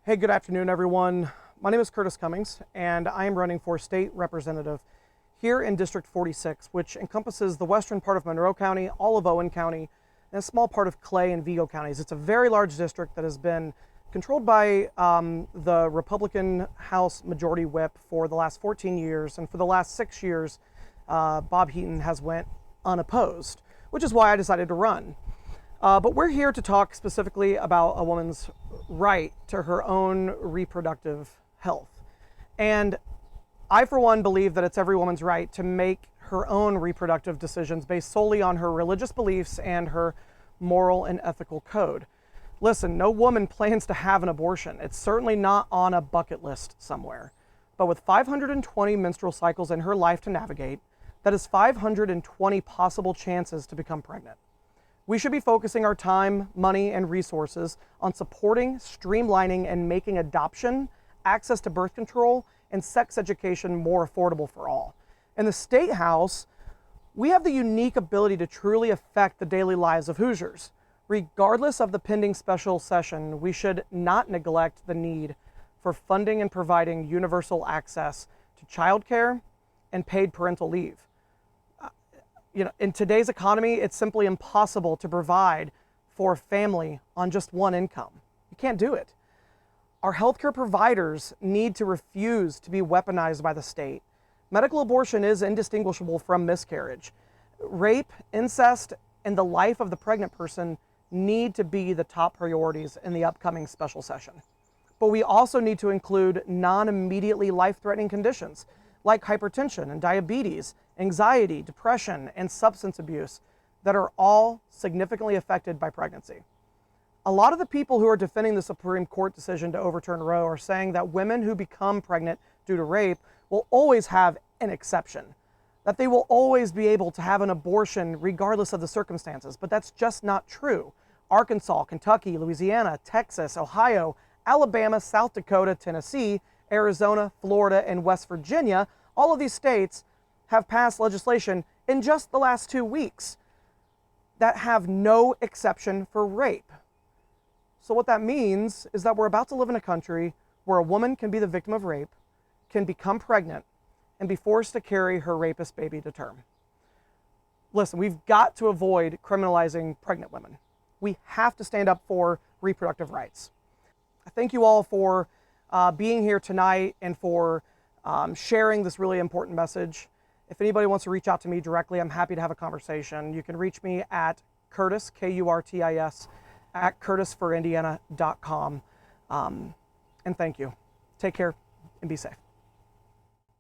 Hey, good afternoon, everyone. My name is Curtis Cummings, and I am running for state representative here in District 46, which encompasses the western part of Monroe County, all of Owen County, and a small part of Clay and Vigo counties. It's a very large district that has been controlled by the Republican House Majority Whip for the last 14 years, and for the last 6 years, Bob Heaton has went unopposed, which is why I decided to run. But we're here to talk specifically about a woman's right to her own reproductive health. And I, for one, believe that it's every woman's right to make her own reproductive decisions based solely on her religious beliefs and her moral and ethical code. Listen, no woman plans to have an abortion. It's certainly not on a bucket list somewhere. But with 520 menstrual cycles in her life to navigate, that is 520 possible chances to become pregnant. We should be focusing our time, money, and resources on supporting, streamlining, and making adoption, access to birth control, and sex education more affordable for all. In the State House, we have the unique ability to truly affect the daily lives of Hoosiers. Regardless of the pending special session, we should not neglect the need for funding and providing universal access to childcare and paid parental leave. In today's economy, it's simply impossible to provide for a family on just one income. You can't do it. Our healthcare providers need to refuse to be weaponized by the state. Medical abortion is indistinguishable from miscarriage. Rape, incest, and the life of the pregnant person need to be the top priorities in the upcoming special session. But we also need to include non-immediately life-threatening conditions like hypertension and diabetes, anxiety, depression, and substance abuse that are all significantly affected by pregnancy. A lot of the people who are defending the Supreme Court decision to overturn Roe are saying that women who become pregnant due to rape will always have an exception, that they will always be able to have an abortion regardless of the circumstances, but that's just not true. Arkansas, Kentucky, Louisiana, Texas, Ohio, Alabama, South Dakota, Tennessee, Arizona, Florida, and West Virginia, all of these states have passed legislation in just the last 2 weeks that have no exception for rape. So what that means is that we're about to live in a country where a woman can be the victim of rape, can become pregnant, and be forced to carry her rapist baby to term. Listen, we've got to avoid criminalizing pregnant women. We have to stand up for reproductive rights. I thank you all for being here tonight and for sharing this really important message. If anybody wants to reach out to me directly, I'm happy to have a conversation. You can reach me at Curtis, Kurtis, at curtisforindiana.com. And thank you. Take care and be safe.